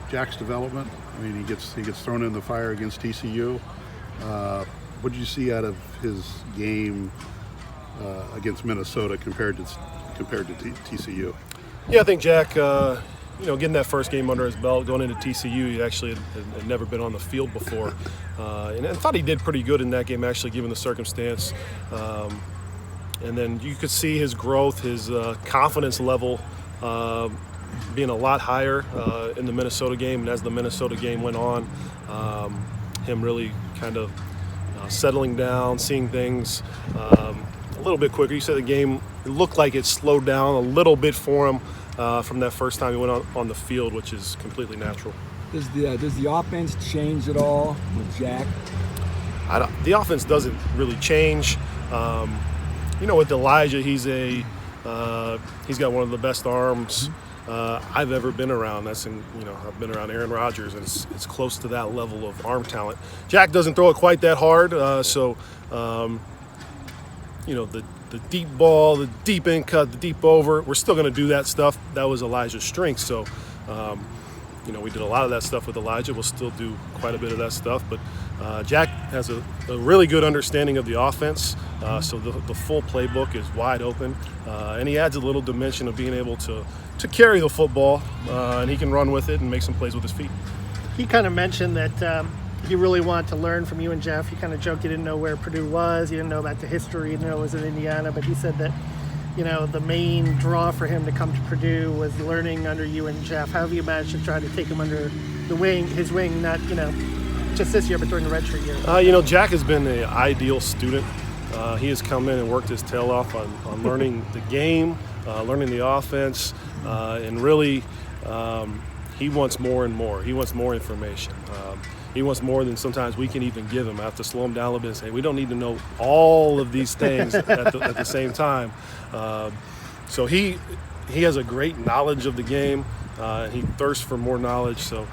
Jack's development? I mean, he gets thrown in the fire against TCU. What did you see out of his game against Minnesota compared to TCU? Yeah, I think Jack, getting that first game under his belt, going into TCU, he actually had never been on the field before, and I thought he did pretty good in that game, actually, given the circumstance. And then you could see his growth, his confidence level being a lot higher in the Minnesota game. And as the Minnesota game went on, him really kind of settling down, seeing things a little bit quicker. You said the game looked like it slowed down a little bit for him from that first time he went on the field, which is completely natural. Does the offense change at all with Jack? The offense doesn't really change. With Elijah, he's got one of the best arms I've ever been around. I've been around Aaron Rodgers, and it's close to that level of arm talent. Jack doesn't throw it quite that hard, the deep ball, the deep in cut, the deep over, we're still going to do that stuff. That was Elijah's strength. So, we did a lot of that stuff with Elijah. We'll still do quite a bit of that stuff. But Jack has a really good understanding of the offense. So the full playbook is wide open. And he adds a little dimension of being able to carry the football. And he can run with it and make some plays with his feet. He kind of mentioned that he really wanted to learn from you and Jeff. He kind of joked he didn't know where Purdue was. He didn't know about the history. He didn't know it was in Indiana. But he said that, the main draw for him to come to Purdue was learning under you and Jeff. How have you managed to try to take him under his wing, not, just this year, but during the redshirt year? Jack has been an ideal student. He has come in and worked his tail off on learning the game, learning the offense, and really he wants more and more. He wants more information. He wants more than sometimes we can even give him. I have to slow him down a little bit and say, we don't need to know all of these things at the same time. So he has a great knowledge of the game. He thirsts for more knowledge. So,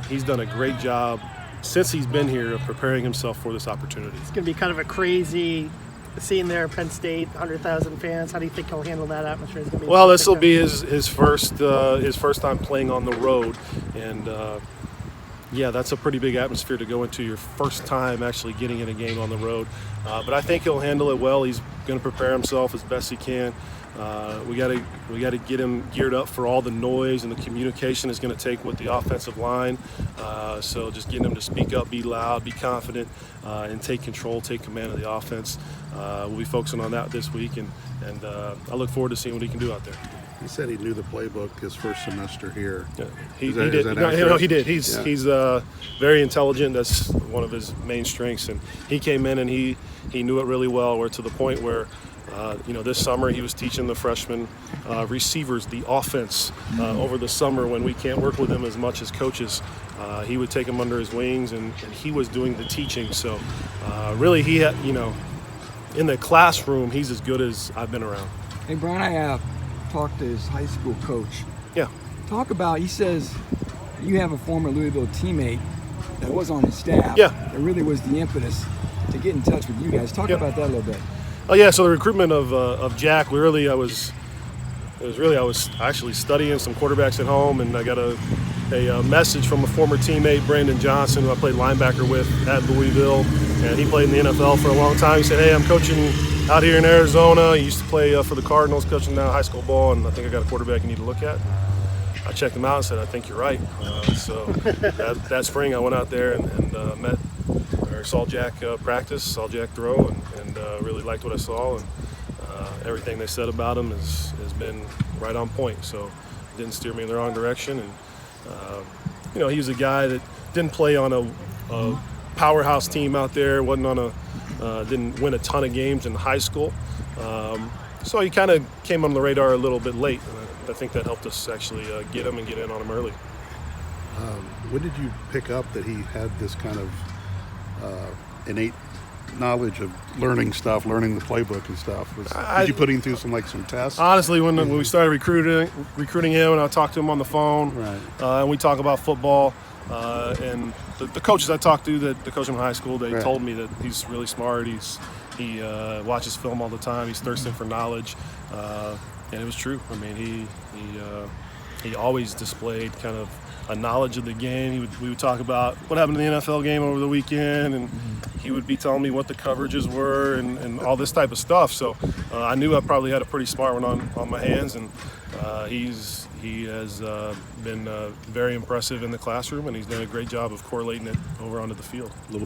he's done a great job since he's been here of preparing himself for this opportunity. It's going to be kind of a crazy scene there, Penn State, 100,000 fans. How do you think he'll handle that atmosphere? Well, this will be his first time playing on the road, and that's a pretty big atmosphere to go into your first time actually getting in a game on the road. But I think he'll handle it well. He's going to prepare himself as best he can. We got to get him geared up for all the noise and the communication is going to take with the offensive line. So just getting him to speak up, be loud, be confident, and take control, take command of the offense. We'll be focusing on that this week, and I look forward to seeing what he can do out there. He said he knew the playbook his first semester here. Yeah, he did. He did. He's very intelligent. That's one of his main strengths. And he came in and he knew it really well. We're to the point where, this summer he was teaching the freshman receivers the offense over the summer when we can't work with them as much as coaches. He would take them under his wings and he was doing the teaching. So really he had, in the classroom, he's as good as I've been around. Hey, Brian, I talked to his high school coach. Yeah. He says you have a former Louisville teammate that was on his staff. Yeah. That really was the impetus to get in touch with you guys. Talk about that a little bit. Oh yeah, so the recruitment of Jack, I was actually studying some quarterbacks at home, and I got a message from a former teammate, Brandon Johnson, who I played linebacker with at Louisville, and he played in the NFL for a long time. He said, "Hey, I'm coaching out here in Arizona. He used to play for the Cardinals, coaching now high school ball, and I think I got a quarterback you need to look at." I checked him out and said, "I think you're right." So that spring, I went out there and saw Jack practice, saw Jack throw, and really liked what I saw. And everything they said about him has been right on point. So it didn't steer me in the wrong direction. And he was a guy that didn't play on a powerhouse team out there. Didn't win a ton of games in high school. So he kind of came on the radar a little bit late. And I think that helped us actually get him and get in on him early. When did you pick up that he had this kind of innate knowledge of learning the playbook and stuff? Did you put him through some tests? Honestly, when we started recruiting him, and I talked to him on the phone, right. And we talk about football, and the coaches I talked to that coach him in high school, they told me that he's really smart. He watches film all the time. He's thirsting for knowledge, and it was true. I mean, he always displayed kind of a knowledge of the game. We would talk about what happened in the NFL game over the weekend, and he would be telling me what the coverages were and all this type of stuff. So I knew I probably had a pretty smart one on my hands, and he has been very impressive in the classroom, and he's done a great job of correlating it over onto the field. A little bit